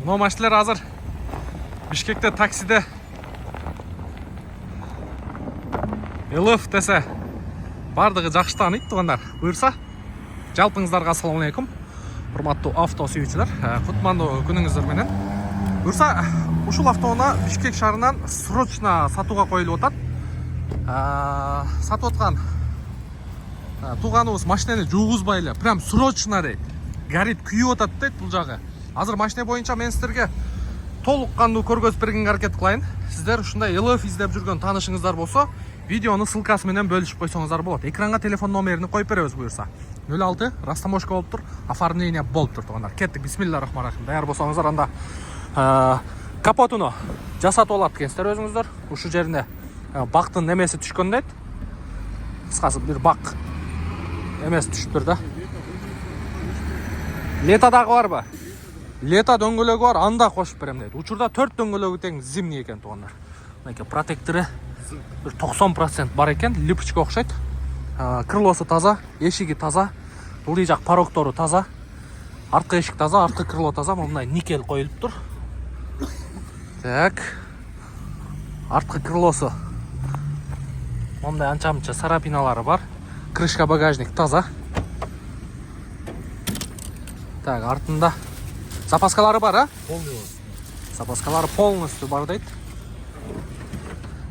Мына машиналар азыр Бишкекте таксиде ЛФ десе бардыгы жакшы тааныйт туугандар. Буюрса, жалпыңыздарга ассаламу алейкум. Урматтуу авто сүйүүчүлөр, кутмандуу күнүңүздөр менен. Буюрса, ушул автоуна Бишкек шаарынан срочно сатууга коюлуп атат. Сатып аткан тууганыбыз машинени жуугузбай эле, прям срочно дейт. Горит, күйүп атат дейт бул жагы. Азыр машина боюнча мен сиздерге толук кандуу көргөзүп бергенге аракет кылайын. Сиздер ушундай ЛФ издеп жүргөн таанышыңыздар болсо, видеону ссылкасы менен бөлүшүп койсоңуздар болот. Экранга телефон номерин коюп беребиз буюрса. 06 растаможка болуп тур, оформление болуп тур туугандар. Кеттик, бисмиллахир-рахманир-рахим. Даяр болсоңуздар, анда капотуну жасатып алат экенсиздер өзүңүздөр. Ушу жерине бактын немеси түшкөн дейт. Кыскасы бир бак эмеси түшүптүр да. Летадагы барбы? Лета дөңгөлөгү бар, анда кошуп берем дейт. Учурда 4 дөңгөлөгү тең зимний экен туугандар. Мынакей протектору bir 90% бар экен, липочка окшойт. Крылосу таза, эшиги таза, бул жак пароктору таза, арткы эшик таза, арткы крыло таза, мындай никель коюлуп тур. Так. Арткы крылосу мындай анча-мынча сарапиналары бар. Крышка багажник таза. Так, артында запаскалары бар, а? Запаскалары полностью бар дейт.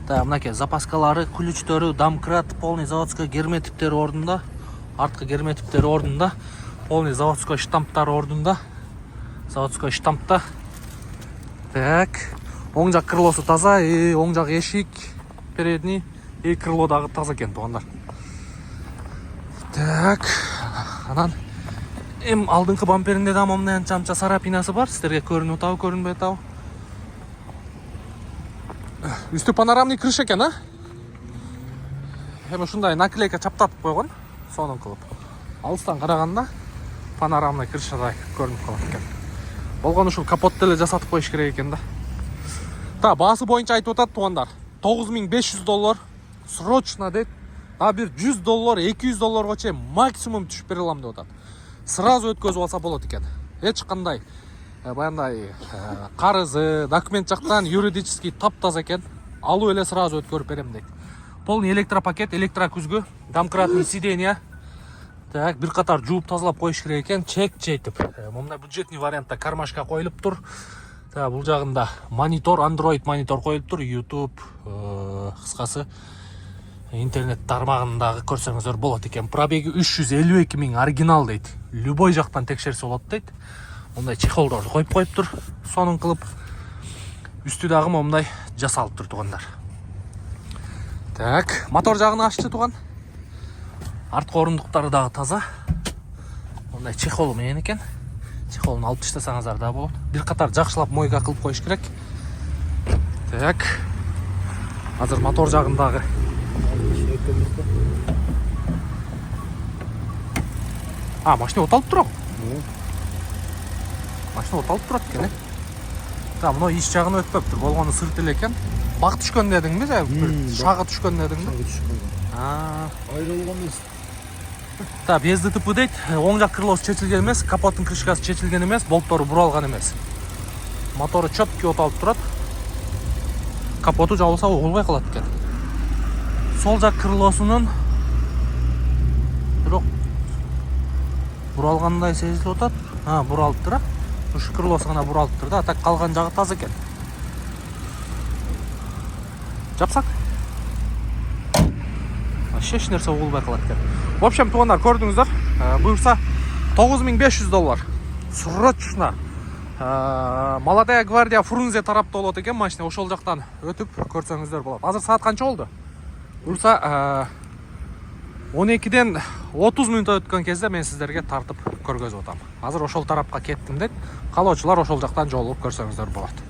Так, мынакей запаскалары, ключтөрү, домкрат, полный заводской герметиптери ордунда, арткы герметиптери ордунда, полный заводской штамптары ордунда. Заводской штампта. Так, оң жак крылосу таза, оң жак эшик, передний, крыло дагы таза экен туугандар. Так, анан алдыңкы бамперинде да момундай анча-мынча сарапинасы бар. Сиздерге көрүнүп атабы, көрүнбөй атабы? Үстү панорамный крыша экен, а? Эми ушундай наклейка чаптатып койгон, сонун кылып. Алыстан караганда панорамный крышадай көрүнүп калат экен. Болгону ушул капотты эле жасатып коюш керек экен да. Та, баасы боюнча айтып атат туугандар. $9500 срочно дейт. Бир $100, $200 чейин максимум түшүп бере алам деп атат. Сразу өткөзүп алса болот экен. Эч кандай баяндай карызы, документ жактан юридический таптаза экен. Алуу эле сразу өткөрүп берем дейт. Полный электропакет, электрокүзгү, домкратный сиденье. Так, бир катар жууп тазалап коюш керек экен. Чек-чейтип. Мындай бюджетный вариантта кармашка коюлуп тур. Так, бул жагында монитор, Android монитор коюлуп тур, YouTube, кыскасы интернет тармагындагы көрсөңүздөр болот экен. Пробеги 352 000 оригинал дейт. Любой жактан текшерсе болот дейт. Мындай чехолдорду коюп тур, сонун кылып. Үстү дагы момундай жасалып тур туугандар. Так, мотор жагын ачты тууган. Арткы орундуктары дагы таза. Мындай чехол менен экен. Чехолун алып таштасаңыздар да болот. Бир катар жакшылап мойка кылып коюш керек. Так. Азыр мотор жагындагы машина оталып турабы? Машина оталып турат экен, Та, мына иш жагын өтпөптүр. Болгону сырт эле экен. Бак түшкөн дедиңби же? Шагы түшкөн дедиңби? Шагы түшкөн. Айрылган эмес. Та, без ДТП дейт. Оң жак крылосу чечилген эмес, капоттун крышкасы чечилген эмес, болттору буралган эмес. Мотору чөткө оталып турат. Капоту жабылса угулбай калат экен. Сол жак крылосунун бирок буралгандай сезилип атат. Буралып тур. Ушу крылосу гана буралып тур да, так калган жагы таза экен. Жапсак? Эч нерсе угулбай калат экен. В общем, туугандар, көрдүңүздөр. Буюрса $9500 срочно. Молодая гвардия Фрунзе тарапта болот экен машина. Ошол жактан өтүп көрсөңүздөр болот. Азыр саат канча болду? Буюрса 12ден 30 мүнөт өткөн кезде мен сиздерге тартып көргөзүп атам. Азыр ошол тарапка кеттим дейт. Калоочулар ошол жактан жолугуп көрсөңүздөр болот.